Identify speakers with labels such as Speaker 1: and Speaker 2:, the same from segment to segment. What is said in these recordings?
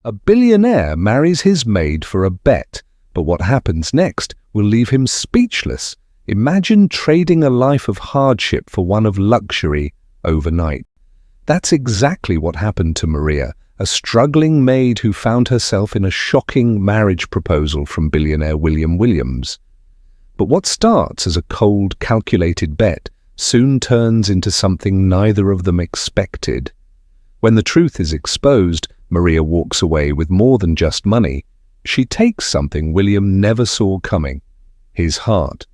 Speaker 1: A billionaire marries his maid for a bet, but what happens next will leave him speechless. Imagine trading a life of hardship for one of luxury overnight. That's exactly what happened to Maria, a struggling maid who found herself in a shocking marriage proposal from billionaire William Williams. But what starts as a cold, calculated bet soon turns into something neither of them expected. When the truth is exposed, Maria walks away with more than just money. She takes something William never saw coming: his heart.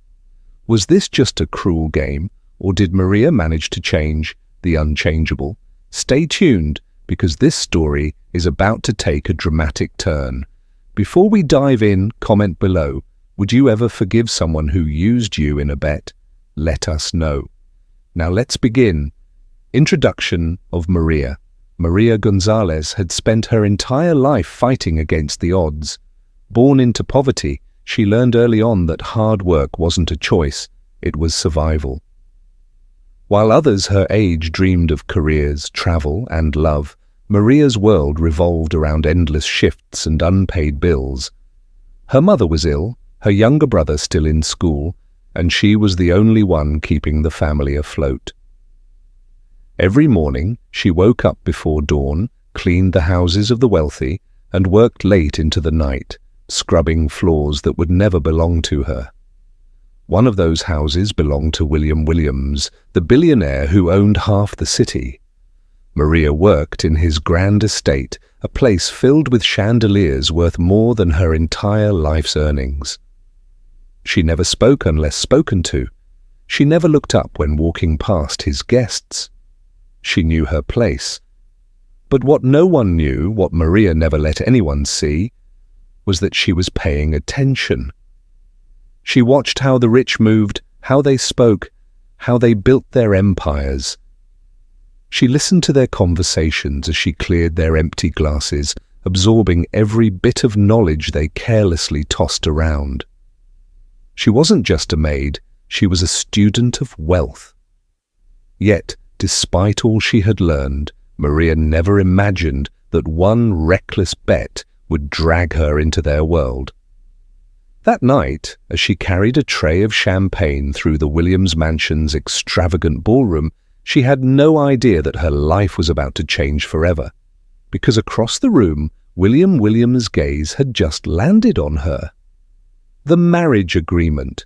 Speaker 1: Was this just a cruel game, or did Maria manage to change the unchangeable? Stay tuned, because this story is about to take a dramatic turn. Before we dive in, comment below. Would you ever forgive someone who used you in a bet? Let us know. Now let's begin. Introduction of Maria. Maria Gonzalez had spent her entire life fighting against the odds. Born into poverty, she learned early on that hard work wasn't a choice, it was survival. While others her age dreamed of careers, travel, and love, Maria's world revolved around endless shifts and unpaid bills. Her mother was ill, her younger brother still in school, and she was the only one keeping the family afloat. Every morning, she woke up before dawn, cleaned the houses of the wealthy, and worked late into the night, scrubbing floors that would never belong to her. One of those houses belonged to William Williams, the billionaire who owned half the city. Maria worked in his grand estate, a place filled with chandeliers worth more than her entire life's earnings. She never spoke unless spoken to. She never looked up when walking past his guests. She knew her place. But what no one knew, what Maria never let anyone see, was that she was paying attention. She watched how the rich moved, how they spoke, how they built their empires. She listened to their conversations as she cleared their empty glasses, absorbing every bit of knowledge they carelessly tossed around. She wasn't just a maid, she was a student of wealth. Yet, despite all she had learned, Maria never imagined that one reckless bet would drag her into their world. That night, as she carried a tray of champagne through the Williams mansion's extravagant ballroom, she had no idea that her life was about to change forever, because across the room, William Williams' gaze had just landed on her. The marriage agreement.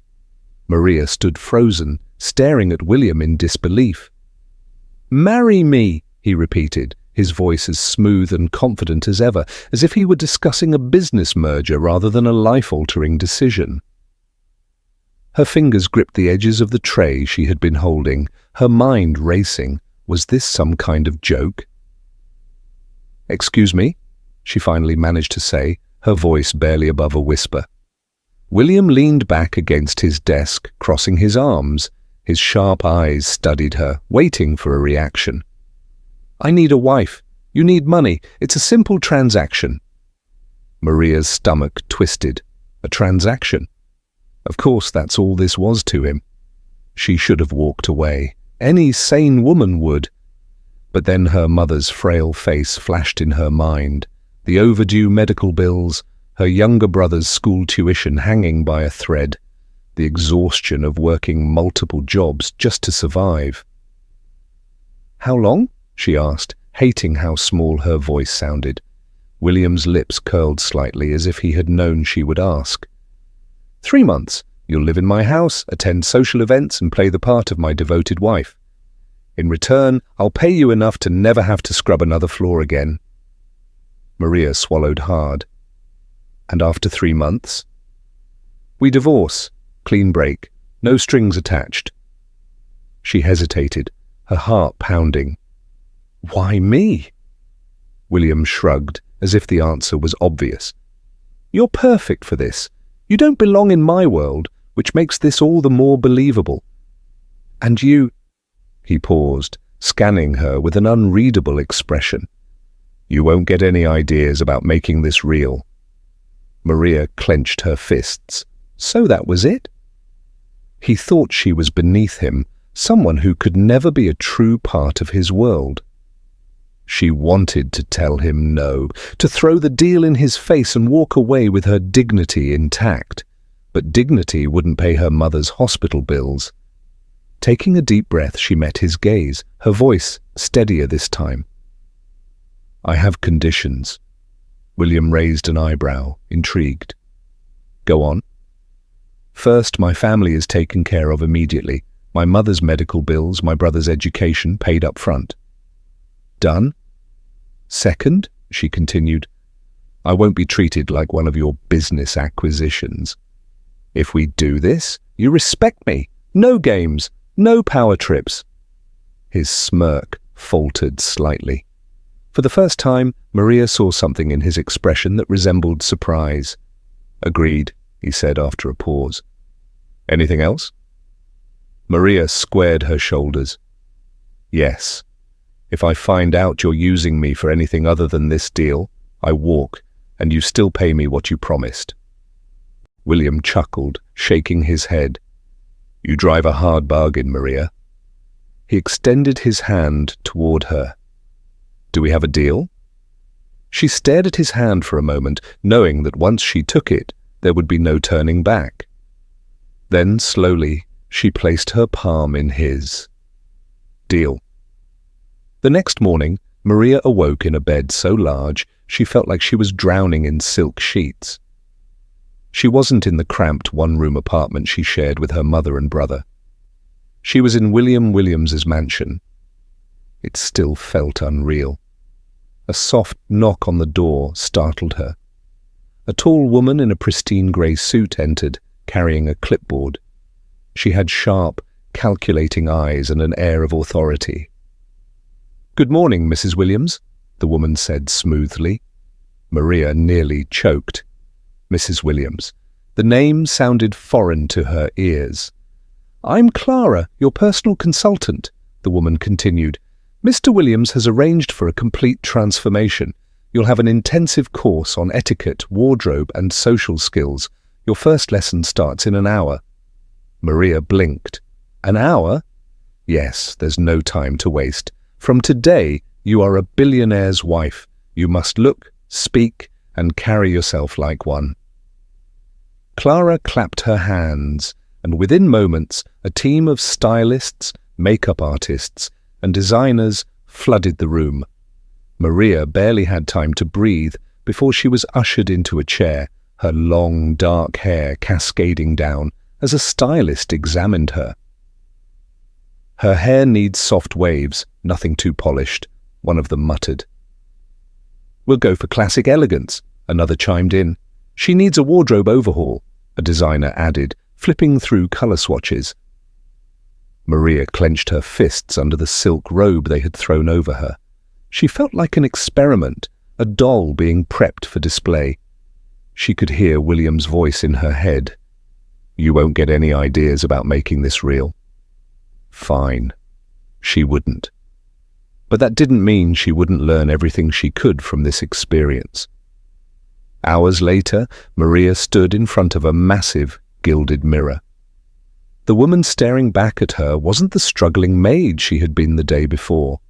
Speaker 1: Maria stood frozen, staring at William in disbelief. "Marry me," he repeated, his voice as smooth and confident as ever, as if he were discussing a business merger rather than a life-altering decision. Her fingers gripped the edges of the tray she had been holding, her mind racing. Was this some kind of joke? "Excuse me," she finally managed to say, her voice barely above a whisper. William leaned back against his desk, crossing his arms. His sharp eyes studied her, waiting for a reaction. "I need a wife. You need money. It's a simple transaction." Maria's stomach twisted. A transaction? Of course, that's all this was to him. She should have walked away. Any sane woman would. But then her mother's frail face flashed in her mind. The overdue medical bills, her younger brother's school tuition hanging by a thread, the exhaustion of working multiple jobs just to survive. "How long?" she asked, hating how small her voice sounded. William's lips curled slightly as if he had known she would ask. 3 months. You'll live in my house, attend social events, and play the part of my devoted wife. In return, I'll pay you enough to never have to scrub another floor again." Maria swallowed hard. "And after 3 months?" "We divorce. Clean break. No strings attached." She hesitated, her heart pounding. "Why me?" William shrugged, as if the answer was obvious. "You're perfect for this. You don't belong in my world, which makes this all the more believable. And you—" He paused, scanning her with an unreadable expression. "You won't get any ideas about making this real." Maria clenched her fists. So that was it? He thought she was beneath him, someone who could never be a true part of his world. She wanted to tell him no, to throw the deal in his face and walk away with her dignity intact. But dignity wouldn't pay her mother's hospital bills. Taking a deep breath, she met his gaze, her voice steadier this time. "I have conditions." William raised an eyebrow, intrigued. "Go on." "First, my family is taken care of immediately. My mother's medical bills, my brother's education, paid up front." "Done?" "Second," she continued, "I won't be treated like one of your business acquisitions. If we do this, you respect me. No games, no power trips." His smirk faltered slightly. For the first time, Maria saw something in his expression that resembled surprise. "Agreed," he said after a pause. "Anything else?" Maria squared her shoulders. "Yes. If I find out you're using me for anything other than this deal, I walk, and you still pay me what you promised." William chuckled, shaking his head. "You drive a hard bargain, Maria." He extended his hand toward her. "Do we have a deal?" She stared at his hand for a moment, knowing that once she took it, there would be no turning back. Then, slowly, she placed her palm in his. "Deal." The next morning, Maria awoke in a bed so large she felt like she was drowning in silk sheets. She wasn't in the cramped one-room apartment she shared with her mother and brother. She was in William Williams's mansion. It still felt unreal. A soft knock on the door startled her. A tall woman in a pristine grey suit entered, carrying a clipboard. She had sharp, calculating eyes and an air of authority. "Good morning, Mrs. Williams," the woman said smoothly. Maria nearly choked. Mrs. Williams. The name sounded foreign to her ears. "I'm Clara, your personal consultant," the woman continued. "Mr. Williams has arranged for a complete transformation. You'll have an intensive course on etiquette, wardrobe, and social skills. Your first lesson starts in an hour." Maria blinked. "An hour?" "Yes, there's no time to waste. From today, you are a billionaire's wife. You must look, speak, and carry yourself like one." Clara clapped her hands, and within moments, a team of stylists, makeup artists, and designers flooded the room. Maria barely had time to breathe before she was ushered into a chair, her long, dark hair cascading down as a stylist examined her. "Her hair needs soft waves, nothing too polished," one of them muttered. "We'll go for classic elegance," another chimed in. "She needs a wardrobe overhaul," a designer added, flipping through color swatches. Maria clenched her fists under the silk robe they had thrown over her. She felt like an experiment, a doll being prepped for display. She could hear William's voice in her head. "You won't get any ideas about making this real." Fine. She wouldn't. But that didn't mean she wouldn't learn everything she could from this experience. Hours later, Maria stood in front of a massive, gilded mirror. The woman staring back at her wasn't the struggling maid she had been the day before.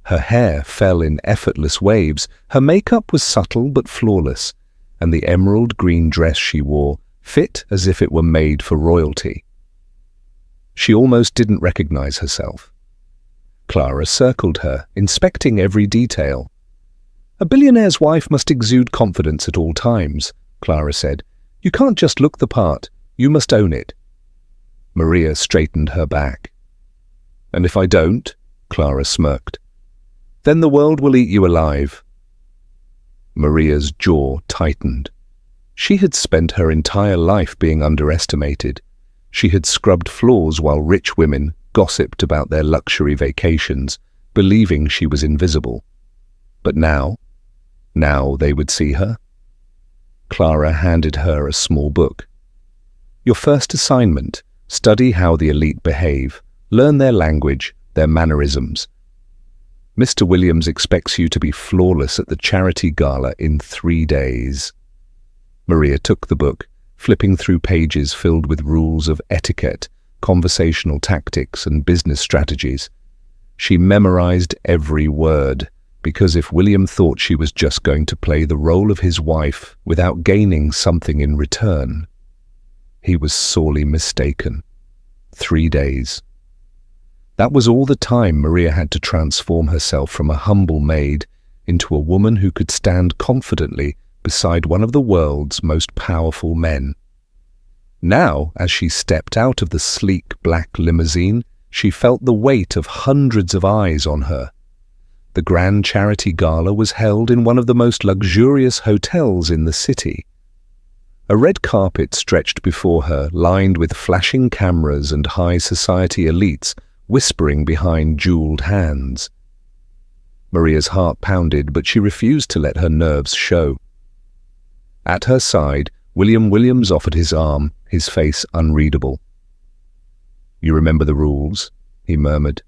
Speaker 1: Her hair fell in effortless waves, her makeup was subtle but flawless, and the emerald green dress she wore fit as if it were made for royalty. She almost didn't recognize herself. Clara circled her, inspecting every detail. "A billionaire's wife must exude confidence at all times," Clara said. "You can't just look the part, you must own it." Maria straightened her back. "And if I don't?" Clara smirked. "Then the world will eat you alive." Maria's jaw tightened. She had spent her entire life being underestimated. She had scrubbed floors while rich women gossiped about their luxury vacations, believing she was invisible. But now they would see her. Clara handed her a small book. "Your first assignment, study how the elite behave, learn their language, their mannerisms. Mr. Williams expects you to be flawless at the charity gala in 3 days." Maria took the book, flipping through pages filled with rules of etiquette, conversational tactics, and business strategies. She memorized every word, because if William thought she was just going to play the role of his wife without gaining something in return, he was sorely mistaken. 3 days. That was all the time Maria had to transform herself from a humble maid into a woman who could stand confidently beside one of the world's most powerful men. Now, as she stepped out of the sleek black limousine, she felt the weight of hundreds of eyes on her. The grand charity gala was held in one of the most luxurious hotels in the city. A red carpet stretched before her, lined with flashing cameras and high society elites whispering behind jeweled hands. Maria's heart pounded, but she refused to let her nerves show. At her side, William Williams offered his arm, his face unreadable. "You remember the rules?" he murmured.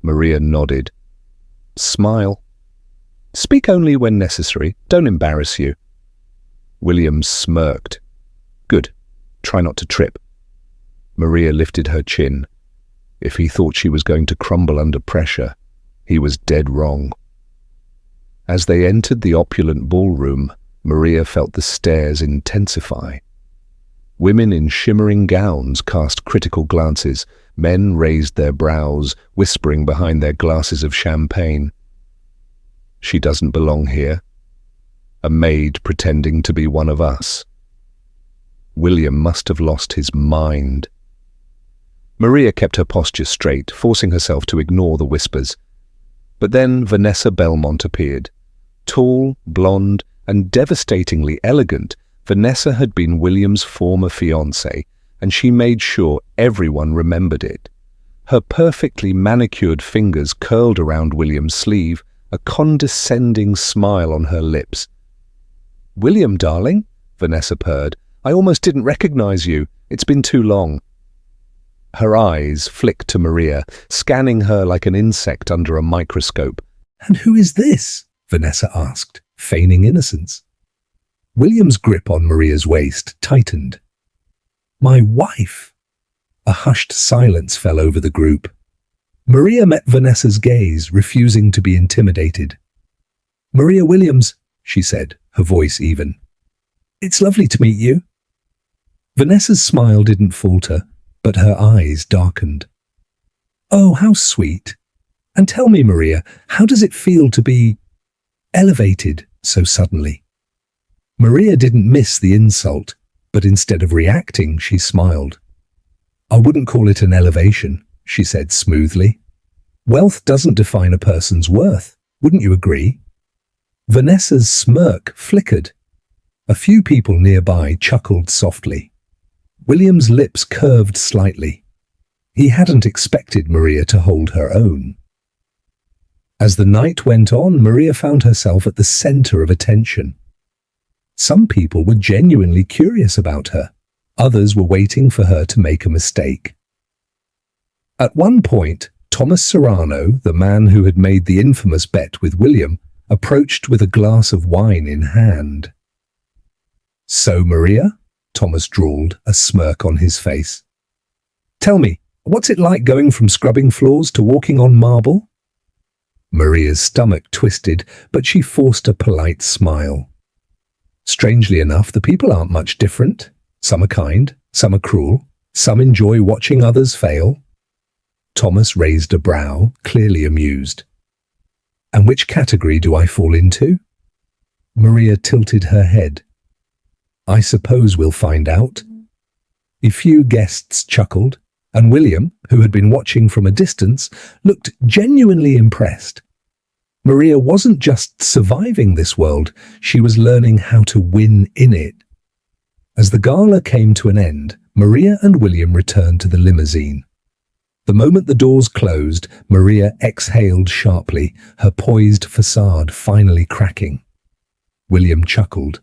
Speaker 1: Maria nodded. "Smile. Speak only when necessary. Don't embarrass you." Williams smirked. "Good. Try not to trip." Maria lifted her chin. If he thought she was going to crumble under pressure, he was dead wrong. As they entered the opulent ballroom, Maria felt the stares intensify. Women in shimmering gowns cast critical glances. Men raised their brows, whispering behind their glasses of champagne. "She doesn't belong here. A maid pretending to be one of us." William must have lost his mind. Maria kept her posture straight, forcing herself to ignore the whispers. But then Vanessa Belmont appeared. Tall, blonde, and devastatingly elegant, Vanessa had been William's former fiancée, and she made sure everyone remembered it. Her perfectly manicured fingers curled around William's sleeve, a condescending smile on her lips. "William, darling," Vanessa purred, "I almost didn't recognize you. It's been too long." Her eyes flicked to Maria, scanning her like an insect under a microscope. "And who is this?" Vanessa asked, feigning innocence. William's grip on Maria's waist tightened. "My wife." A hushed silence fell over the group. Maria met Vanessa's gaze, refusing to be intimidated. "Maria Williams," she said, her voice even. "It's lovely to meet you." Vanessa's smile didn't falter, but her eyes darkened. "Oh, how sweet. And tell me, Maria, how does it feel to be elevated so suddenly?" Maria didn't miss the insult, but instead of reacting, she smiled. "I wouldn't call it an elevation," she said smoothly. "Wealth doesn't define a person's worth, wouldn't you agree?" Vanessa's smirk flickered. A few people nearby chuckled softly. William's lips curved slightly. He hadn't expected Maria to hold her own. As the night went on, Maria found herself at the center of attention. Some people were genuinely curious about her. Others were waiting for her to make a mistake. At one point, Thomas Serrano, the man who had made the infamous bet with William, approached with a glass of wine in hand. "So, Maria?" Thomas drawled, a smirk on his face. "Tell me, what's it like going from scrubbing floors to walking on marble?" Maria's stomach twisted, but she forced a polite smile. "Strangely enough, the people aren't much different. Some are kind, some are cruel, some enjoy watching others fail." Thomas raised a brow, clearly amused. "And which category do I fall into?" Maria tilted her head. "I suppose we'll find out." A few guests chuckled, and William, who had been watching from a distance, looked genuinely impressed. Maria wasn't just surviving this world, she was learning how to win in it. As the gala came to an end, Maria and William returned to the limousine. The moment the doors closed, Maria exhaled sharply, her poised facade finally cracking. William chuckled.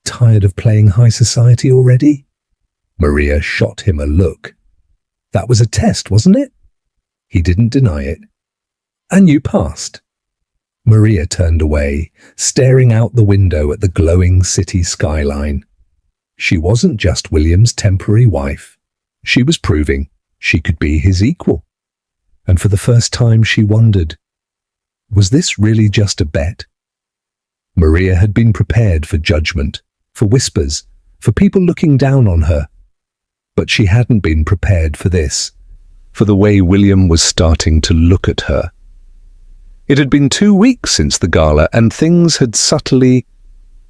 Speaker 1: "Tired of playing high society already?" Maria shot him a look. "That was a test, wasn't it?" He didn't deny it. "And you passed." Maria turned away, staring out the window at the glowing city skyline. She wasn't just William's temporary wife. She was proving she could be his equal. And for the first time she wondered, Was this really just a bet? Maria had been prepared for judgment, for whispers, for people looking down on her. But she hadn't been prepared for this, for the way William was starting to look at her. It had been 2 weeks since the gala, and things had subtly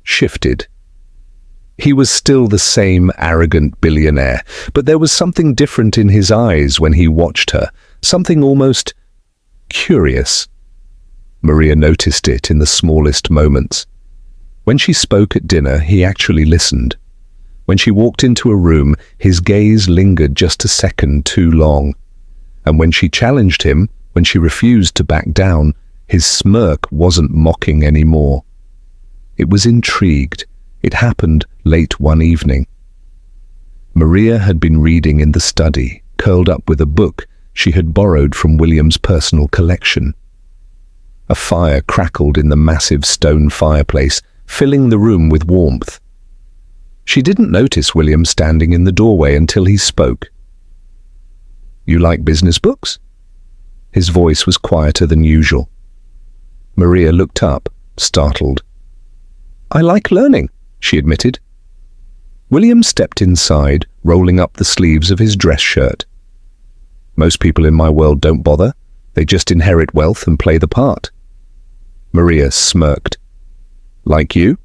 Speaker 1: shifted. He was still the same arrogant billionaire, but there was something different in his eyes when he watched her, something almost curious. Maria noticed it in the smallest moments. When she spoke at dinner, he actually listened. When she walked into a room, his gaze lingered just a second too long. And when she challenged him, when she refused to back down, his smirk wasn't mocking anymore. It was intrigued. It happened late one evening. Maria had been reading in the study, curled up with a book she had borrowed from William's personal collection. A fire crackled in the massive stone fireplace, filling the room with warmth. She didn't notice William standing in the doorway until he spoke. "You like business books?" His voice was quieter than usual. Maria looked up, startled. "I like learning," she admitted. William stepped inside, rolling up the sleeves of his dress shirt. "Most people in my world don't bother. They just inherit wealth and play the part." Maria smirked. "Like you?"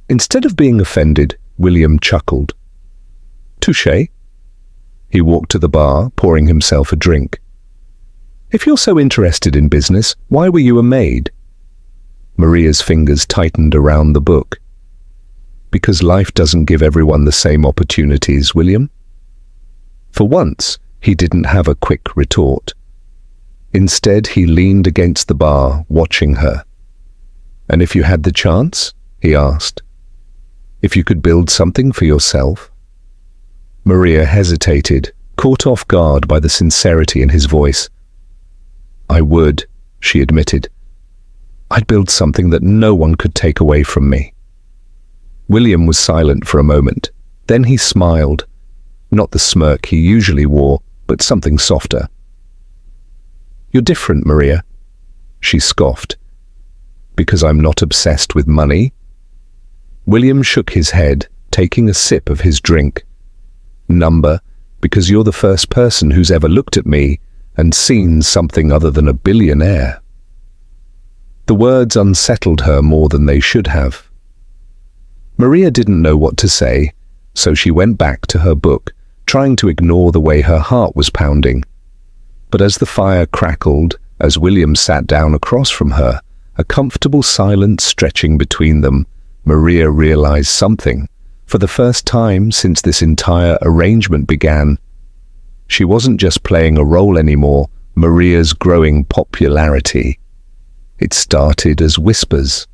Speaker 1: Instead of being offended, William chuckled. "Touché." He walked to the bar, pouring himself a drink. "If you're so interested in business, why were you a maid?" Maria's fingers tightened around the book. "Because life doesn't give everyone the same opportunities, William." For once, he didn't have a quick retort. Instead, he leaned against the bar, watching her. "And if you had the chance?" he asked. "If you could build something for yourself?" Maria hesitated, caught off guard by the sincerity in his voice. "I would," she admitted. "I'd build something that no one could take away from me." William was silent for a moment. Then he smiled. Not the smirk he usually wore, but something softer. "You're different, Maria," she scoffed. "Because I'm not obsessed with money?" William shook his head, taking a sip of his drink. "Number, because you're the first person who's ever looked at me and seen something other than a billionaire." The words unsettled her more than they should have. Maria didn't know what to say, so she went back to her book, trying to ignore the way her heart was pounding. But as the fire crackled, as William sat down across from her, a comfortable silence stretching between them, Maria realized something. For the first time since this entire arrangement began, she wasn't just playing a role anymore, Maria's growing popularity. It started as whispers.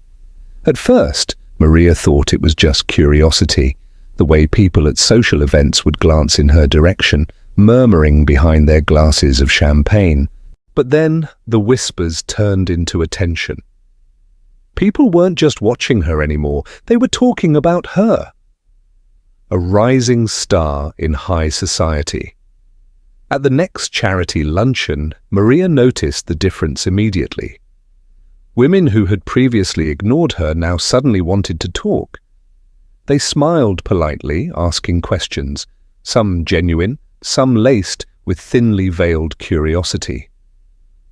Speaker 1: At first, Maria thought it was just curiosity, the way people at social events would glance in her direction, murmuring behind their glasses of champagne. But then the whispers turned into attention. People weren't just watching her anymore, they were talking about her. A rising star in high society. At the next charity luncheon, Maria noticed the difference immediately. Women who had previously ignored her now suddenly wanted to talk. They smiled politely, asking questions, some genuine, some laced with thinly veiled curiosity.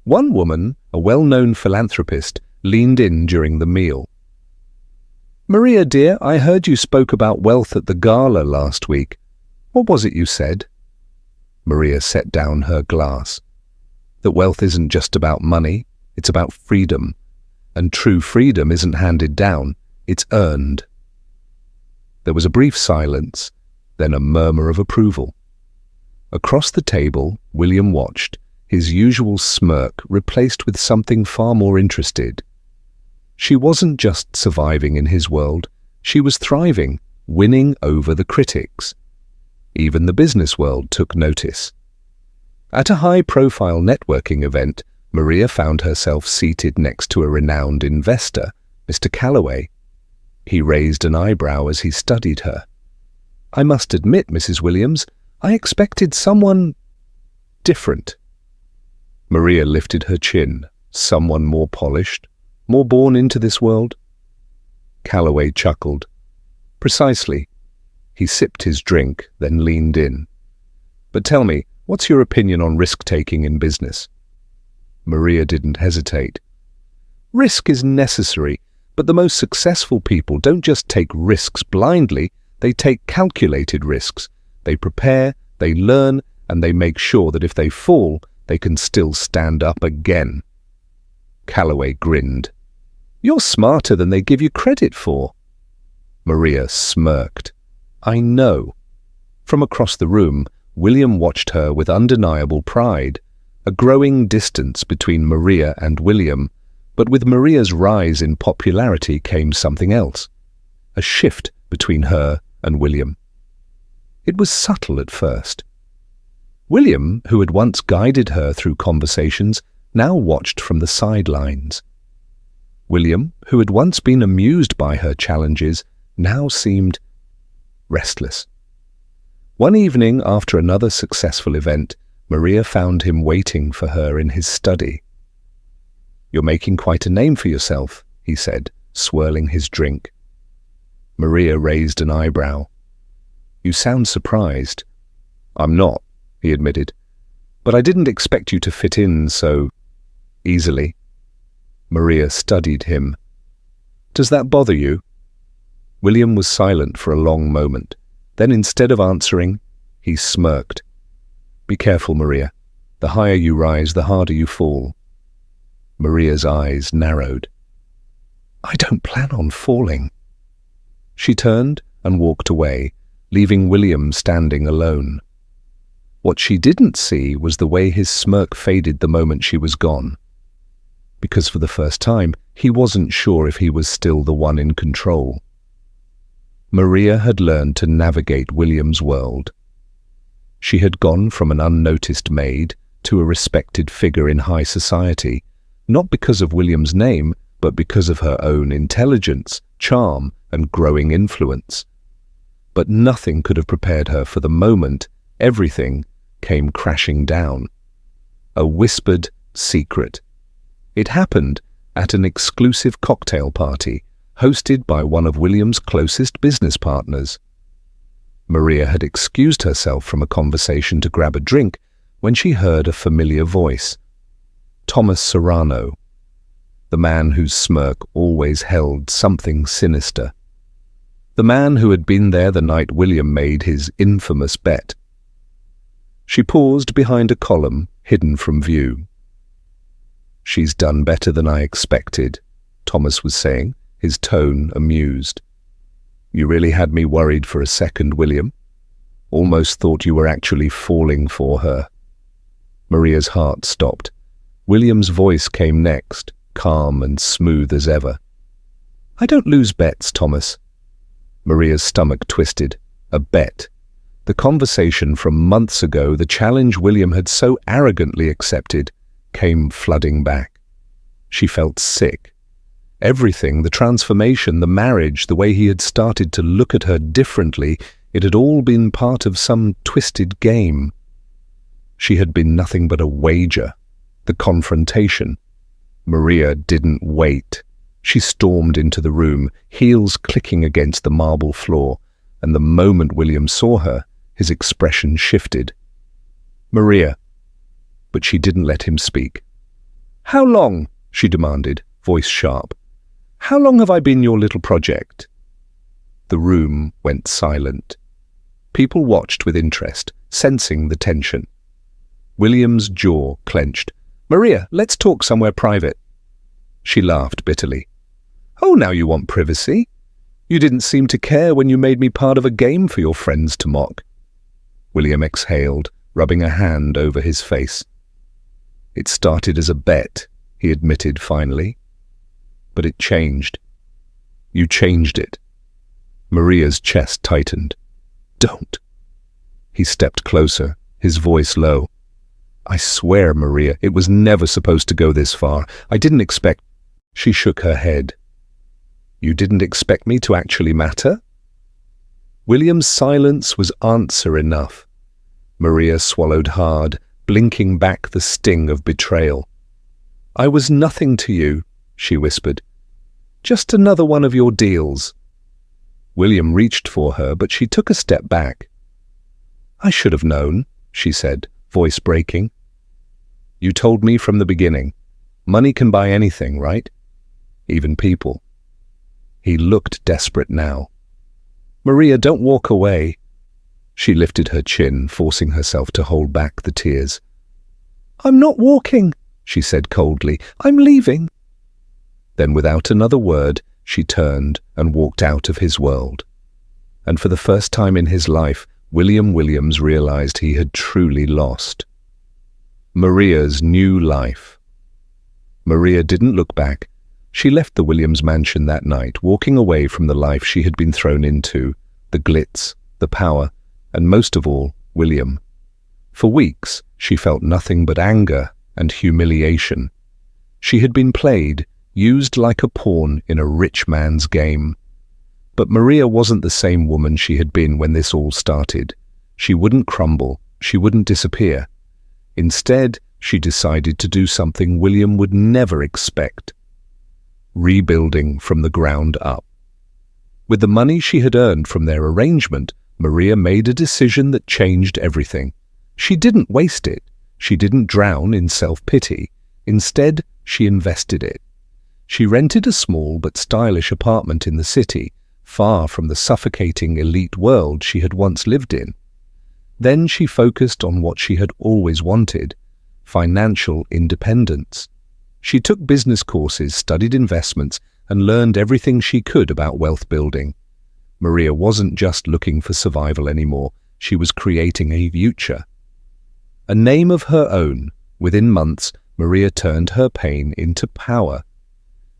Speaker 1: One woman, a well-known philanthropist, leaned in during the meal. "Maria, dear, I heard you spoke about wealth at the gala last week. What was it you said?" Maria set down her glass. "That wealth isn't just about money, it's about freedom. And true freedom isn't handed down, it's earned." There was a brief silence, then a murmur of approval. Across the table, William watched, his usual smirk replaced with something far more interested. She wasn't just surviving in his world, she was thriving, winning over the critics. Even the business world took notice. At a high-profile networking event, Maria found herself seated next to a renowned investor, Mr. Calloway. He raised an eyebrow as he studied her. "I must admit, Mrs. Williams, I expected someone different." Maria lifted her chin. Someone more polished, more born into this world? Calloway chuckled. Precisely. He sipped his drink, then leaned in. But tell me, what's your opinion on risk-taking in business? Maria didn't hesitate. Risk is necessary, but the most successful people don't just take risks blindly, they take calculated risks. They prepare, they learn, and they make sure that if they fall, they can still stand up again. Calloway grinned. You're smarter than they give you credit for. Maria smirked. I know. From across the room, William watched her with undeniable pride. A growing distance between Maria and William, but with Maria's rise in popularity came something else. A shift between her and William. It was subtle at first. William, who had once guided her through conversations, now watched from the sidelines. William, who had once been amused by her challenges, now seemed restless. One evening after another successful event, Maria found him waiting for her in his study. You're making quite a name for yourself, he said, swirling his drink. Maria raised an eyebrow. You sound surprised. I'm not, he admitted, but I didn't expect you to fit in so easily. Maria studied him. Does that bother you? William was silent for a long moment. Then instead of answering, he smirked. Be careful, Maria. The higher you rise, the harder you fall. Maria's eyes narrowed. I don't plan on falling. She turned and walked away, leaving William standing alone. What she didn't see was the way his smirk faded the moment she was gone. Because for the first time, he wasn't sure if he was still the one in control. Maria had learned to navigate William's world. She had gone from an unnoticed maid to a respected figure in high society, not because of William's name, but because of her own intelligence, charm, and growing influence. But nothing could have prepared her for the moment everything came crashing down. A whispered secret. It happened at an exclusive cocktail party hosted by one of William's closest business partners. Maria had excused herself from a conversation to grab a drink when she heard a familiar voice. Thomas Serrano, the man whose smirk always held something sinister. The man who had been there the night William made his infamous bet. She paused behind a column, hidden from view. She's done better than I expected, Thomas was saying, his tone amused. You really had me worried for a second, William. Almost thought you were actually falling for her. Maria's heart stopped. William's voice came next, calm and smooth as ever. I don't lose bets, Thomas. Maria's stomach twisted. A bet. The conversation from months ago, the challenge William had so arrogantly accepted, came flooding back. She felt sick. Everything, the transformation, the marriage, the way he had started to look at her differently, it had all been part of some twisted game. She had been nothing but a wager, the confrontation. Maria didn't wait. She stormed into the room, heels clicking against the marble floor, and the moment William saw her, his expression shifted. Maria. But she didn't let him speak. How long? She demanded, voice sharp. How long have I been your little project? The room went silent. People watched with interest, sensing the tension. William's jaw clenched. Maria, let's talk somewhere private. She laughed bitterly. Oh, now you want privacy? You didn't seem to care when you made me part of a game for your friends to mock. William exhaled, rubbing a hand over his face. It started as a bet, he admitted finally. But it changed. You changed it. Maria's chest tightened. Don't. He stepped closer, his voice low. I swear, Maria, it was never supposed to go this far. I didn't expect... She shook her head. You didn't expect me to actually matter? William's silence was answer enough. Maria swallowed hard, blinking back the sting of betrayal. "I was nothing to you," she whispered. "Just another one of your deals." William reached for her, but she took a step back. "I should have known," she said, voice breaking. "You told me from the beginning. Money can buy anything, right? Even people." He looked desperate now. "Maria, don't walk away." She lifted her chin, forcing herself to hold back the tears. "I'm not walking," she said coldly. "I'm leaving." Then, without another word, she turned and walked out of his world. And for the first time in his life, William Williams realized he had truly lost. Maria's new life. Maria didn't look back. She left the Williams mansion that night, walking away from the life she had been thrown into, the glitz, the power, and most of all, William. For weeks, she felt nothing but anger and humiliation. She had been played, used like a pawn in a rich man's game. But Maria wasn't the same woman she had been when this all started. She wouldn't crumble, she wouldn't disappear. Instead, she decided to do something William would never expect: rebuilding from the ground up. With the money she had earned from their arrangement, Maria made a decision that changed everything. She didn't waste it. She didn't drown in self-pity. Instead, she invested it. She rented a small but stylish apartment in the city, far from the suffocating elite world she had once lived in. Then she focused on what she had always wanted: financial independence. She took business courses, studied investments, and learned everything she could about wealth building. Maria wasn't just looking for survival anymore. She was creating a future. A name of her own, within months, Maria turned her pain into power.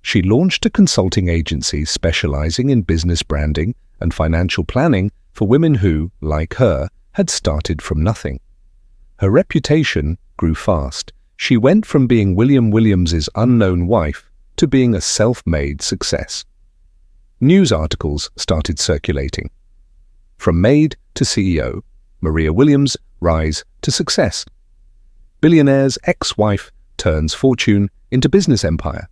Speaker 1: She launched a consulting agency specializing in business branding and financial planning for women who, like her, had started from nothing. Her reputation grew fast. She went from being William Williams's unknown wife to being a self-made success. News articles started circulating. From Maid to CEO, Maria Williams' rise to success. Billionaire's ex-wife turns fortune into business empire.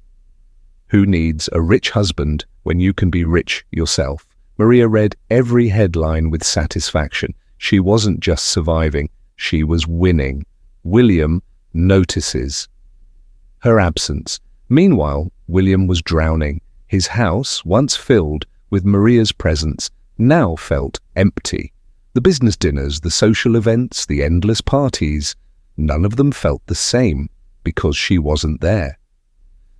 Speaker 1: Who needs a rich husband when you can be rich yourself? Maria read every headline with satisfaction. She wasn't just surviving, she was winning. William notices her absence. Meanwhile, William was drowning. His house, once filled with Maria's presence, now felt empty. The business dinners, the social events, the endless parties, none of them felt the same because she wasn't there.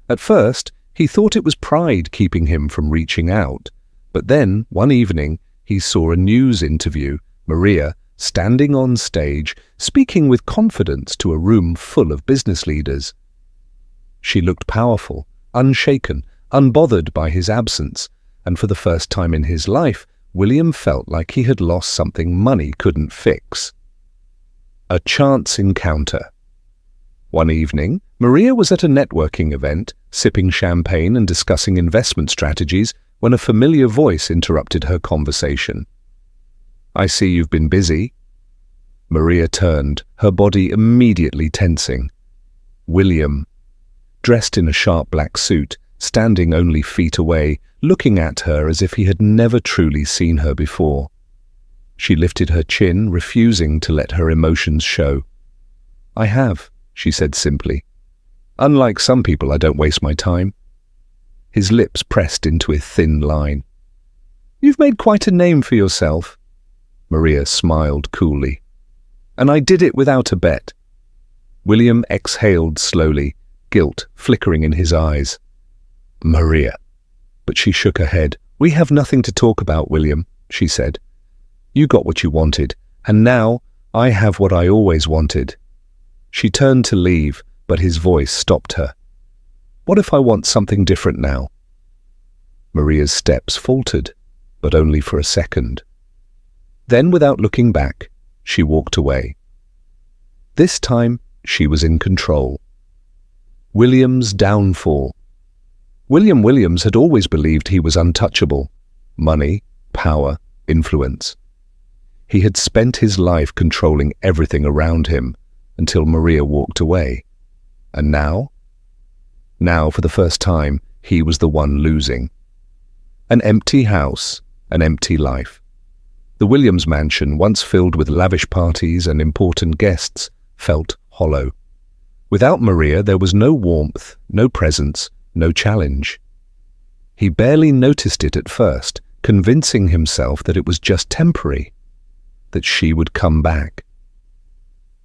Speaker 1: At first, he thought it was pride keeping him from reaching out. But then, one evening, he saw a news interview, Maria standing on stage, speaking with confidence to a room full of business leaders. She looked powerful, unshaken, unbothered by his absence, and for the first time in his life, William felt like he had lost something money couldn't fix. A chance encounter. One evening, Maria was at a networking event, sipping champagne and discussing investment strategies, when a familiar voice interrupted her conversation. "I see you've been busy." Maria turned, her body immediately tensing. William, dressed in a sharp black suit, standing only feet away, looking at her as if he had never truly seen her before. She lifted her chin, refusing to let her emotions show. "I have," she said simply. "Unlike some people, I don't waste my time." His lips pressed into a thin line. "You've made quite a name for yourself." Maria smiled coolly. "And I did it without a bet." William exhaled slowly, guilt flickering in his eyes. "Maria." But she shook her head. "We have nothing to talk about, William," she said. "You got what you wanted, and now I have what I always wanted." She turned to leave, but his voice stopped her. "What if I want something different now?" Maria's steps faltered, but only for a second. Then, without looking back, she walked away. This time, she was in control. William's downfall. William Williams had always believed he was untouchable. Money, power, influence. He had spent his life controlling everything around him until Maria walked away. And now, Now, for the first time, he was the one losing. An empty house, an empty life. The Williams mansion, once filled with lavish parties and important guests, felt hollow. Without Maria, there was no warmth, no presence, no challenge. He barely noticed it at first, convincing himself that it was just temporary, that she would come back.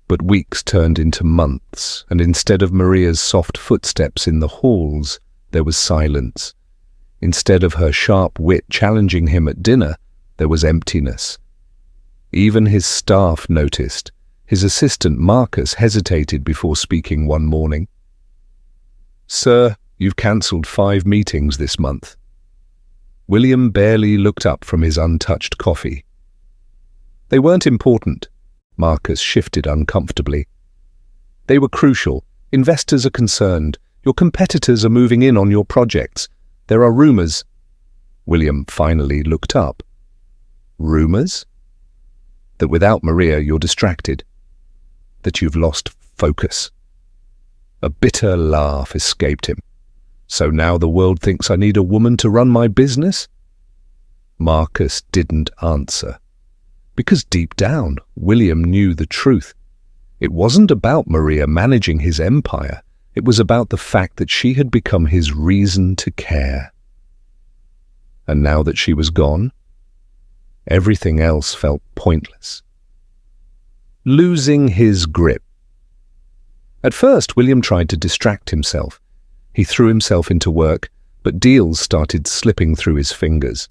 Speaker 1: But weeks turned into months, and instead of Maria's soft footsteps in the halls, there was silence. Instead of her sharp wit challenging him at dinner, there was emptiness. Even his staff noticed. His assistant Marcus hesitated before speaking one morning. "Sir, you've cancelled 5 meetings this month." William barely looked up from his untouched coffee. "They weren't important." Marcus shifted uncomfortably. "They were crucial. Investors are concerned. Your competitors are moving in on your projects. There are rumors." William finally looked up. "Rumors?" "That without Maria you're distracted. That you've lost focus." A bitter laugh escaped him. "So now the world thinks I need a woman to run my business?" Marcus didn't answer. Because deep down, William knew the truth. It wasn't about Maria managing his empire. It was about the fact that she had become his reason to care. And now that she was gone, everything else felt pointless. Losing his grip. At first, William tried to distract himself. He threw himself into work, but deals started slipping through his fingers.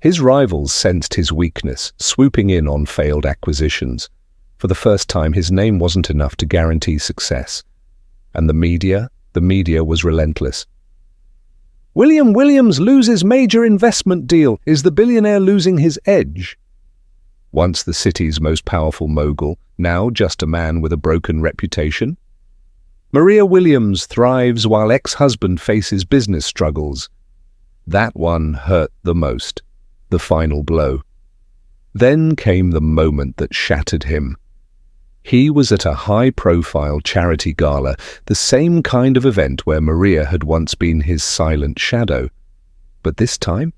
Speaker 1: His rivals sensed his weakness, swooping in on failed acquisitions. For the first time, his name wasn't enough to guarantee success. And the media was relentless. "William Williams loses major investment deal. Is the billionaire losing his edge?" Once the city's most powerful mogul, now just a man with a broken reputation. "Maria Williams thrives while ex-husband faces business struggles." That one hurt the most, the final blow. Then came the moment that shattered him. He was at a high-profile charity gala, the same kind of event where Maria had once been his silent shadow. But this time,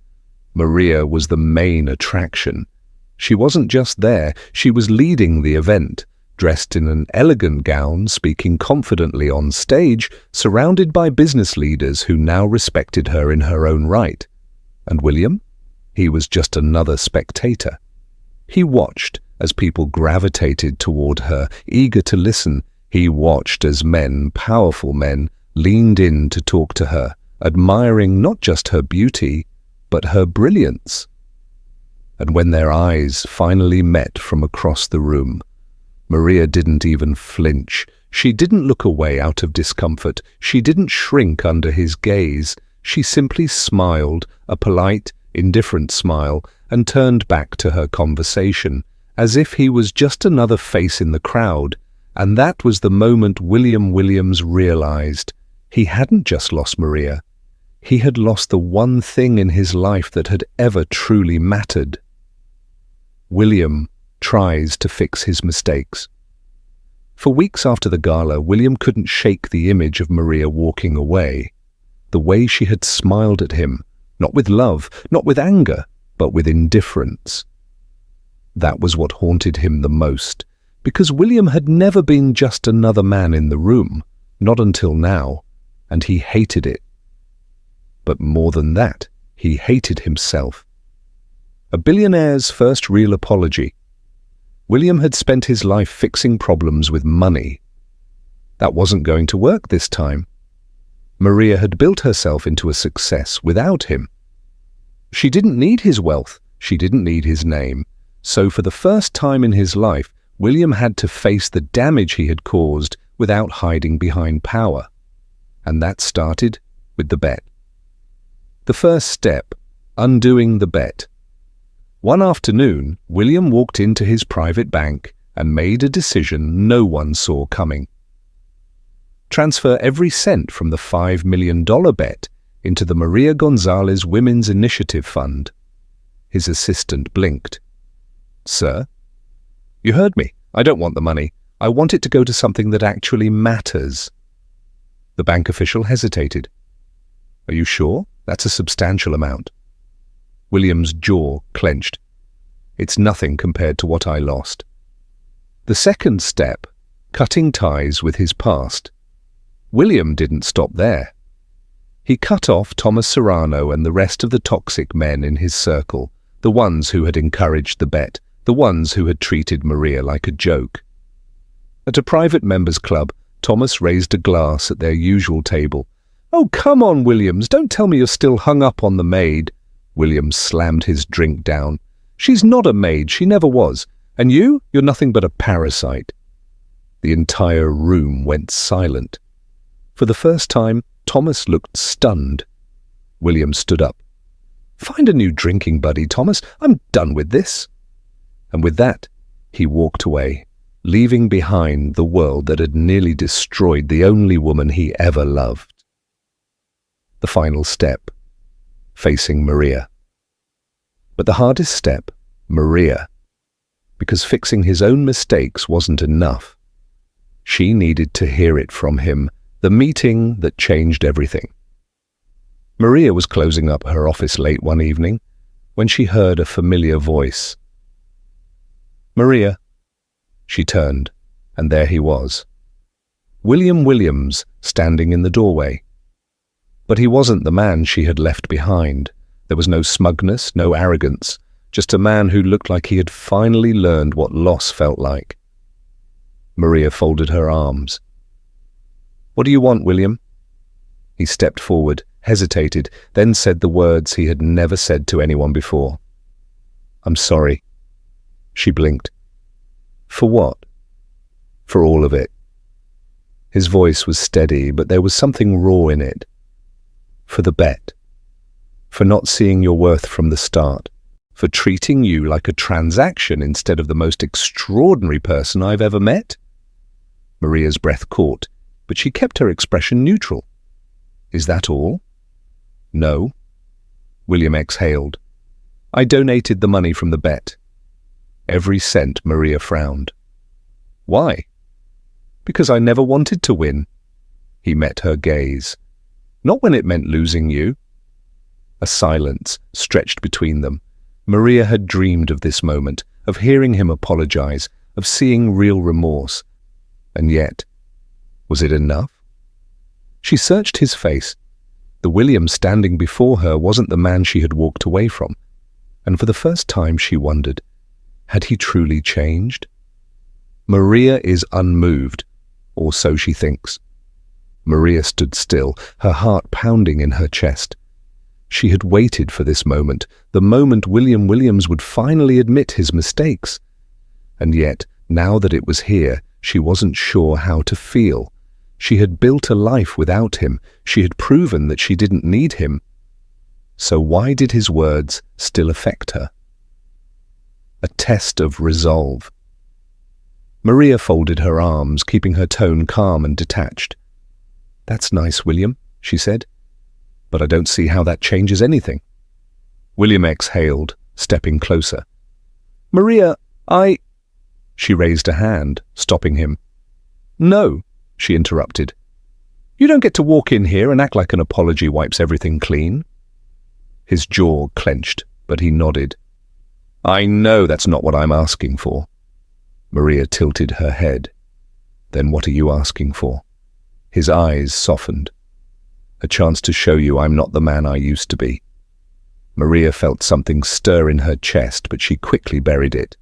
Speaker 1: Maria was the main attraction. She wasn't just there, she was leading the event, dressed in an elegant gown, speaking confidently on stage, surrounded by business leaders who now respected her in her own right. And William? He was just another spectator. He watched as people gravitated toward her, eager to listen. He watched as men, powerful men, leaned in to talk to her, admiring not just her beauty, but her brilliance. And when their eyes finally met from across the room, Maria didn't even flinch. She didn't look away out of discomfort. She didn't shrink under his gaze. She simply smiled, a polite, indifferent smile, and turned back to her conversation, as if he was just another face in the crowd. And that was the moment William Williams realized he hadn't just lost Maria. He had lost the one thing in his life that had ever truly mattered. William tries to fix his mistakes. For weeks after the gala, William couldn't shake the image of Maria walking away. The way she had smiled at him, not with love, not with anger, but with indifference. That was what haunted him the most, because William had never been just another man in the room, not until now, and he hated it. But more than that, he hated himself. A billionaire's first real apology. William had spent his life fixing problems with money. That wasn't going to work this time. Maria had built herself into a success without him. She didn't need his wealth. She didn't need his name. So for the first time in his life, William had to face the damage he had caused without hiding behind power. And that started with the bet. The first step, undoing the bet. One afternoon, William walked into his private bank and made a decision no one saw coming. Transfer every cent from the $5 million bet into the Maria Gonzalez Women's Initiative Fund. His assistant blinked. "Sir?" "You heard me. I don't want the money. I want it to go to something that actually matters." The bank official hesitated. Are you sure? That's a substantial amount. William's jaw clenched. It's nothing compared to what I lost. The second step, cutting ties with his past. William didn't stop there. He cut off Thomas Serrano and the rest of the toxic men in his circle, the ones who had encouraged the bet, the ones who had treated Maria like a joke. At a private members' club, Thomas raised a glass at their usual table. "Oh, come on, Williams, don't tell me you're still hung up on the maid." Williams slammed his drink down. "She's not a maid, she never was. And you're nothing but a parasite." The entire room went silent. For the first time, Thomas looked stunned. William stood up. "Find a new drinking buddy, Thomas. I'm done with this." And with that, he walked away, leaving behind the world that had nearly destroyed the only woman he ever loved. The final step, facing Maria. But the hardest step, Maria, because fixing his own mistakes wasn't enough. She needed to hear it from him, the meeting that changed everything. Maria was closing up her office late one evening when she heard a familiar voice. "Maria." She turned, and there he was. William Williams, standing in the doorway. But he wasn't the man she had left behind. There was no smugness, no arrogance, just a man who looked like he had finally learned what loss felt like. Maria folded her arms. "What do you want, William?" He stepped forward, hesitated, then said the words he had never said to anyone before. "I'm sorry." She blinked. "For what?" "For all of it." His voice was steady, but there was something raw in it. "For the bet. For not seeing your worth from the start. For treating you like a transaction instead of the most extraordinary person I've ever met." Maria's breath caught, but she kept her expression neutral. "Is that all?" "No." William exhaled. "I donated the money from the bet." Every cent. Maria frowned. "Why?" "Because I never wanted to win." He met her gaze. "Not when it meant losing you." A silence stretched between them. Maria had dreamed of this moment, of hearing him apologize, of seeing real remorse. And yet, was it enough? She searched his face. The William standing before her wasn't the man she had walked away from. And for the first time she wondered, had he truly changed? Maria is unmoved, or so she thinks. Maria stood still, her heart pounding in her chest. She had waited for this moment, the moment William Williams would finally admit his mistakes. And yet, now that it was here, she wasn't sure how to feel. She had built a life without him. She had proven that she didn't need him. So why did his words still affect her? A test of resolve. Maria folded her arms, keeping her tone calm and detached. "That's nice, William," she said. "But I don't see how that changes anything." William exhaled, stepping closer. "Maria, She raised a hand, stopping him. "No," she interrupted. "You don't get to walk in here and act like an apology wipes everything clean." His jaw clenched, but he nodded. "I know that's not what I'm asking for." Maria tilted her head. "Then what are you asking for?" His eyes softened. "A chance to show you I'm not the man I used to be." Maria felt something stir in her chest, but she quickly buried it.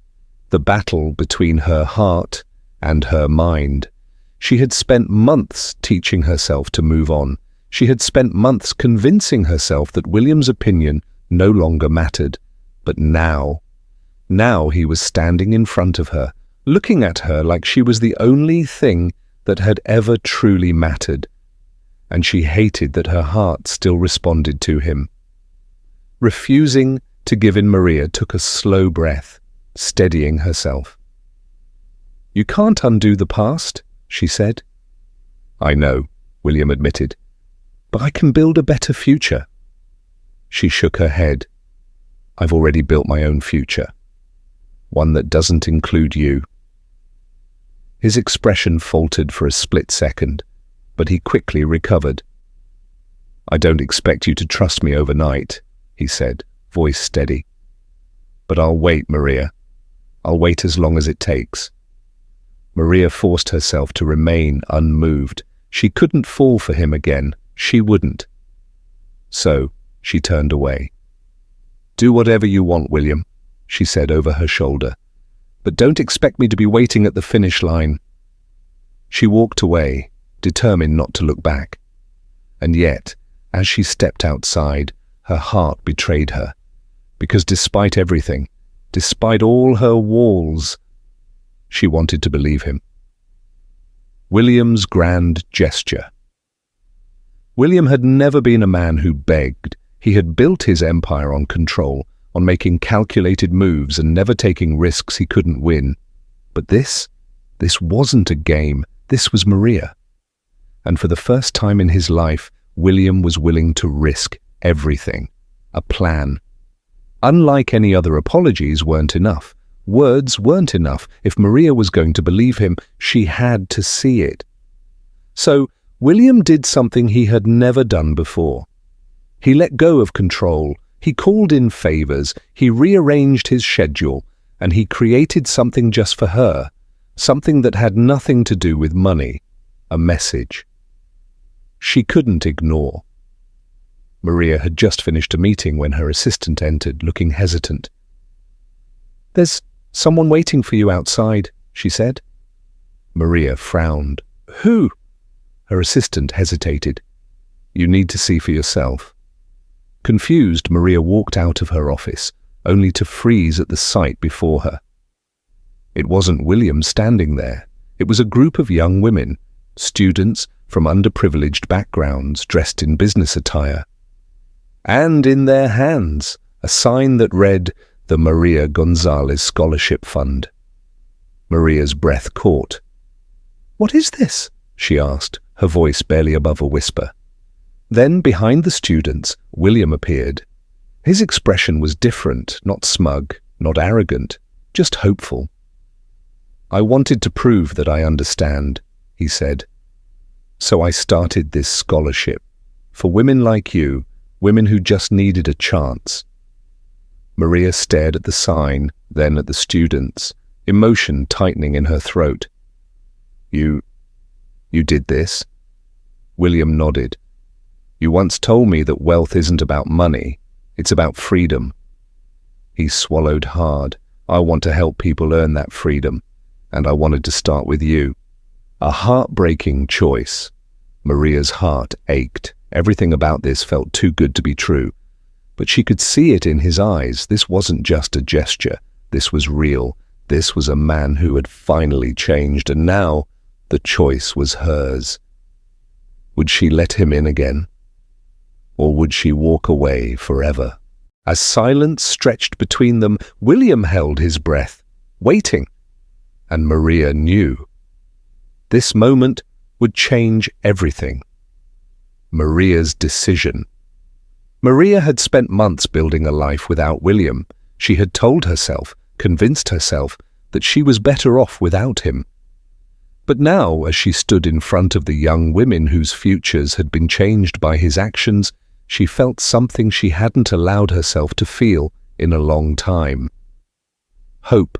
Speaker 1: The battle between her heart and her mind. She had spent months teaching herself to move on. She had spent months convincing herself that William's opinion no longer mattered. But now he was standing in front of her, looking at her like she was the only thing that had ever truly mattered. And she hated that her heart still responded to him. Refusing to give in, Maria took a slow breath, steadying herself. "You can't undo the past," she said. "I know," William admitted, "but I can build a better future." She shook her head. "I've already built my own future. One that doesn't include you." His expression faltered for a split second. but he quickly recovered. "I don't expect you to trust me overnight," he said, voice steady. "But I'll wait, Maria. I'll wait as long as it takes." Maria forced herself to remain unmoved. She couldn't fall for him again. She wouldn't. So she turned away. "Do whatever you want, William," she said over her shoulder. "But don't expect me to be waiting at the finish line." She walked away, determined not to look back. And yet, as she stepped outside, her heart betrayed her. Because despite everything, despite all her walls, she wanted to believe him. William's grand gesture. William had never been a man who begged. He had built his empire on control, on making calculated moves and never taking risks he couldn't win. But this wasn't a game. This was Maria. And for the first time in his life, William was willing to risk everything. A plan. Unlike any other apologies weren't enough. Words weren't enough. If Maria was going to believe him, she had to see it. So William did something he had never done before. He let go of control. He called in favors. He rearranged his schedule, and he created something just for her, something that had nothing to do with money, a message. She couldn't ignore. Maria had just finished a meeting when her assistant entered, looking hesitant. "There's someone waiting for you outside," she said. Maria frowned. "Who?" Her assistant hesitated. "You need to see for yourself." Confused, Maria walked out of her office, only to freeze at the sight before her. It wasn't William standing there. It was a group of young women, students from underprivileged backgrounds, dressed in business attire. And in their hands, a sign that read, "The Maria Gonzalez Scholarship Fund." Maria's breath caught. "What is this?" she asked, her voice barely above a whisper. Then, behind the students, William appeared. His expression was different, not smug, not arrogant, just hopeful. "I wanted to prove that I understand," he said. "So I started this scholarship. For women like you, women who just needed a chance." Maria stared at the sign, then at the students, emotion tightening in her throat. You did this?" William nodded. "You once told me that wealth isn't about money, it's about freedom." He swallowed hard. "I want to help people earn that freedom, and I wanted to start with you." A heartbreaking choice. Maria's heart ached. Everything about this felt too good to be true. But she could see it in his eyes. This wasn't just a gesture. This was real. This was a man who had finally changed, and now the choice was hers. Would she let him in again? Or would she walk away forever? As silence stretched between them, William held his breath, waiting. And Maria knew. This moment would change everything. Maria's decision. Maria had spent months building a life without William. She had told herself, convinced herself, that she was better off without him. But now, as she stood in front of the young women whose futures had been changed by his actions, she felt something she hadn't allowed herself to feel in a long time. Hope.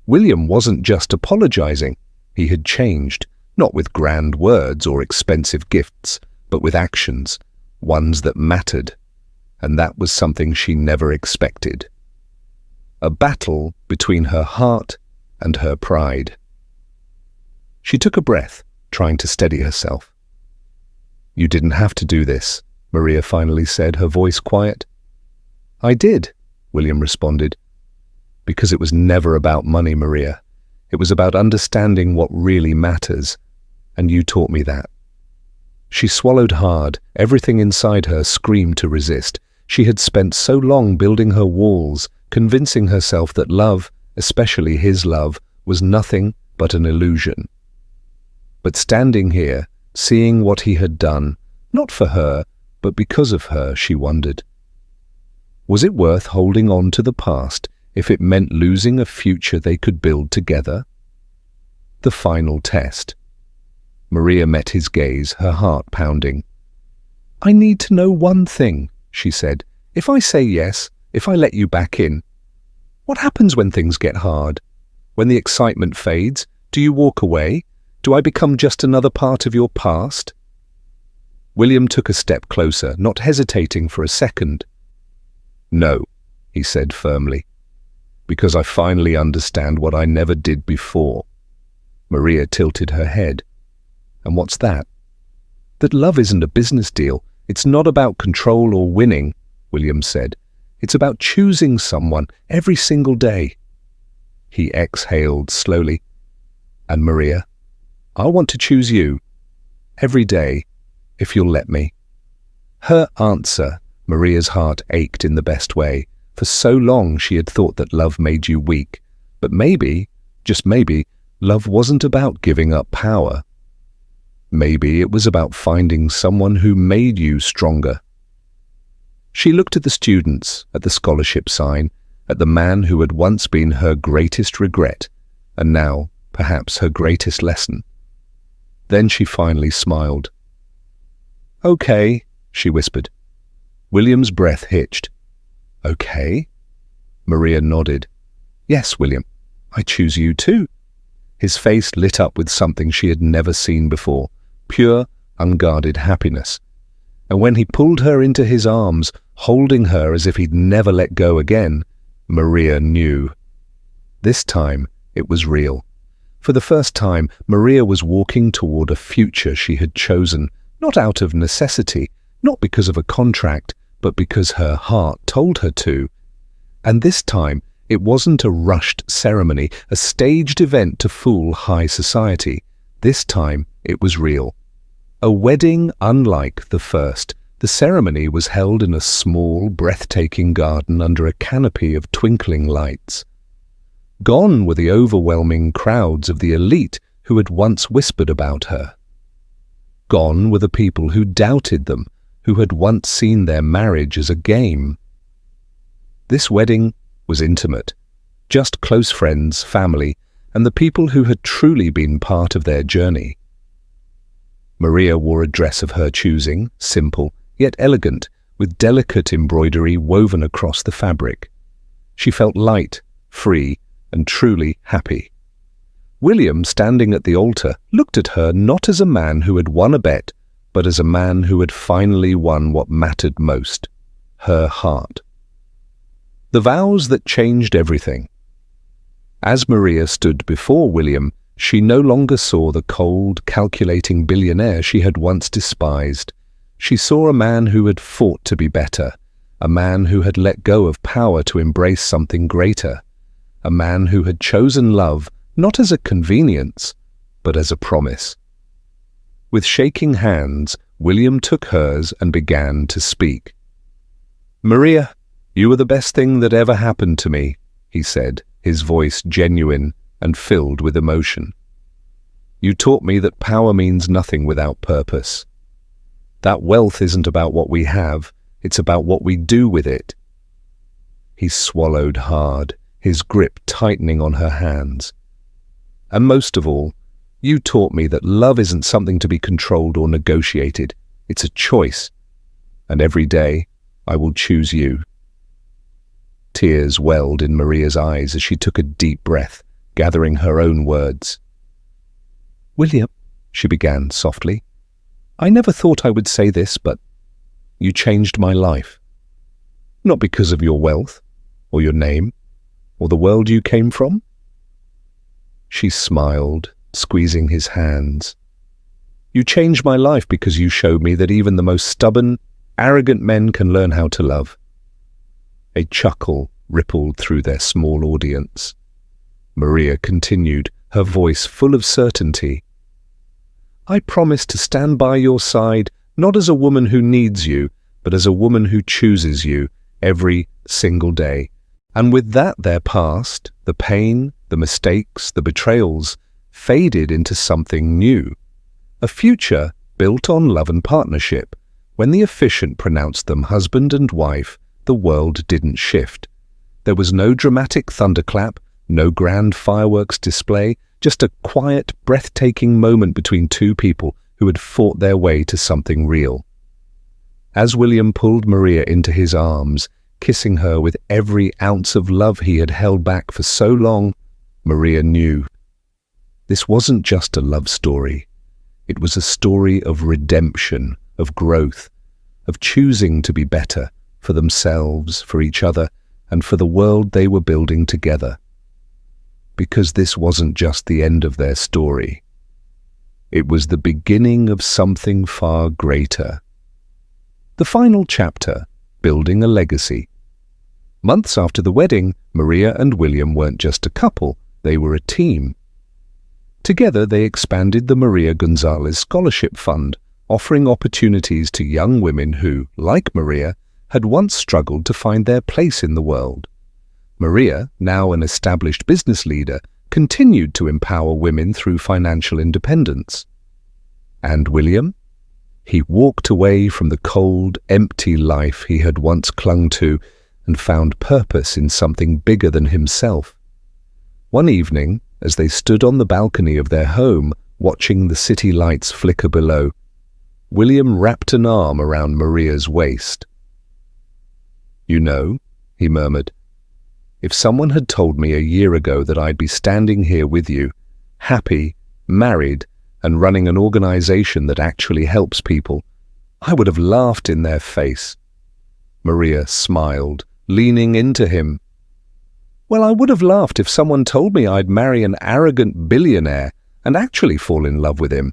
Speaker 1: William wasn't just apologizing. He had changed, not with grand words or expensive gifts, but with actions, ones that mattered, and that was something she never expected. A battle between her heart and her pride. She took a breath, trying to steady herself. "You didn't have to do this," Maria finally said, her voice quiet. "I did," William responded. "Because it was never about money, Maria. It was about understanding what really matters, and you taught me that." She swallowed hard. Everything inside her screamed to resist. She had spent so long building her walls, convincing herself that love, especially his love, was nothing but an illusion. But standing here, seeing what he had done, not for her, but because of her, she wondered. Was it worth holding on to the past if it meant losing a future they could build together? The final test. Maria met his gaze, her heart pounding. "I need to know one thing," she said. "If I say yes, if I let you back in, what happens when things get hard? When the excitement fades, do you walk away? Do I become just another part of your past?" William took a step closer, not hesitating for a second. "No," he said firmly, "because I finally understand what I never did before." Maria tilted her head. "And what's that?" "That love isn't a business deal. It's not about control or winning," William said. "It's about choosing someone every single day." He exhaled slowly. "And Maria, I want to choose you every day, if you'll let me." Her answer, Maria's heart ached in the best way. For so long she had thought that love made you weak. But maybe, just maybe, love wasn't about giving up power. Maybe it was about finding someone who made you stronger. She looked at the students, at the scholarship sign, at the man who had once been her greatest regret, and now, perhaps, her greatest lesson. Then she finally smiled. "Okay," she whispered. William's breath hitched. "Okay?" Maria nodded. "Yes, William, I choose you too." His face lit up with something she had never seen before, pure, unguarded happiness. And when he pulled her into his arms, holding her as if he'd never let go again, Maria knew. This time, it was real. For the first time, Maria was walking toward a future she had chosen, not out of necessity, not because of a contract, but because her heart told her to. And this time, it wasn't a rushed ceremony, a staged event to fool high society. This time, it was real. A wedding unlike the first. The ceremony was held in a small, breathtaking garden under a canopy of twinkling lights. Gone were the overwhelming crowds of the elite who had once whispered about her. Gone were the people who doubted them, who had once seen their marriage as a game. This wedding was intimate, just close friends, family, and the people who had truly been part of their journey. Maria wore a dress of her choosing, simple, yet elegant, with delicate embroidery woven across the fabric. She felt light, free, and truly happy. William, standing at the altar, looked at her not as a man who had won a bet, but as a man who had finally won what mattered most, her heart. The vows that changed everything. As Maria stood before William, she no longer saw the cold, calculating billionaire she had once despised. She saw a man who had fought to be better, a man who had let go of power to embrace something greater, a man who had chosen love not as a convenience, but as a promise. With shaking hands, William took hers and began to speak. "Maria, you were the best thing that ever happened to me," he said, his voice genuine and filled with emotion. "You taught me that power means nothing without purpose. That wealth isn't about what we have, it's about what we do with it." He swallowed hard, his grip tightening on her hands. "And most of all, you taught me that love isn't something to be controlled or negotiated. It's a choice. And every day, I will choose you." Tears welled in Maria's eyes as she took a deep breath, gathering her own words. "William," she began softly, "I never thought I would say this, but you changed my life. Not because of your wealth, or your name, or the world you came from." She smiled, squeezing his hands. "You changed my life because you showed me that even the most stubborn, arrogant men can learn how to love." A chuckle rippled through their small audience. Maria continued, her voice full of certainty. "I promise to stand by your side, not as a woman who needs you, but as a woman who chooses you every single day. And with that, their past, the pain, the mistakes, the betrayals, faded into something new. A future built on love and partnership. When the officiant pronounced them husband and wife, the world didn't shift. There was no dramatic thunderclap, no grand fireworks display, Just a quiet, breathtaking moment between two people who had fought their way to something real. As William pulled Maria into his arms, kissing her with every ounce of love he had held back for so long, Maria knew. This wasn't just a love story. It was a story of redemption, of growth, of choosing to be better for themselves, for each other, and for the world they were building together. Because this wasn't just the end of their story. It was the beginning of something far greater. The final chapter, building a legacy. Months after the wedding, Maria and William weren't just a couple, they were a team. Together they expanded the Maria Gonzalez Scholarship Fund, offering opportunities to young women who, like Maria, had once struggled to find their place in the world. Maria, now an established business leader, continued to empower women through financial independence. And William? He walked away from the cold, empty life he had once clung to and found purpose in something bigger than himself. One evening, as they stood on the balcony of their home, watching the city lights flicker below, William wrapped an arm around Maria's waist. "You know," he murmured, "if someone had told me a year ago that I'd be standing here with you, happy, married, and running an organization that actually helps people, I would have laughed in their face." Maria smiled, leaning into him. "Well, I would have laughed if someone told me I'd marry an arrogant billionaire and actually fall in love with him."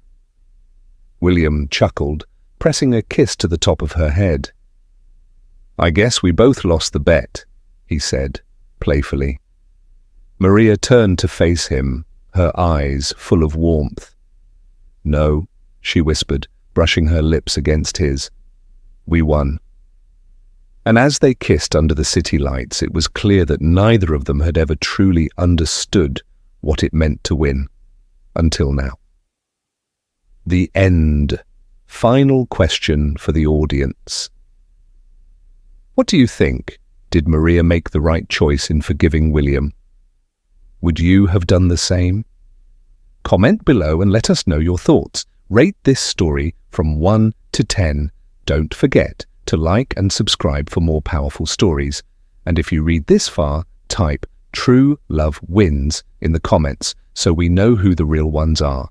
Speaker 1: William chuckled, pressing a kiss to the top of her head. "I guess we both lost the bet," he said, playfully. Maria turned to face him, her eyes full of warmth. "No," she whispered, brushing her lips against his. "We won." And as they kissed under the city lights, it was clear that neither of them had ever truly understood what it meant to win, until now. The end. Final question for the audience. What do you think? Did Maria make the right choice in forgiving William? Would you have done the same? Comment below and let us know your thoughts. Rate this story from 1 to 10. Don't forget to like and subscribe for more powerful stories. And if you read this far, type "True Love Wins" in the comments so we know who the real ones are.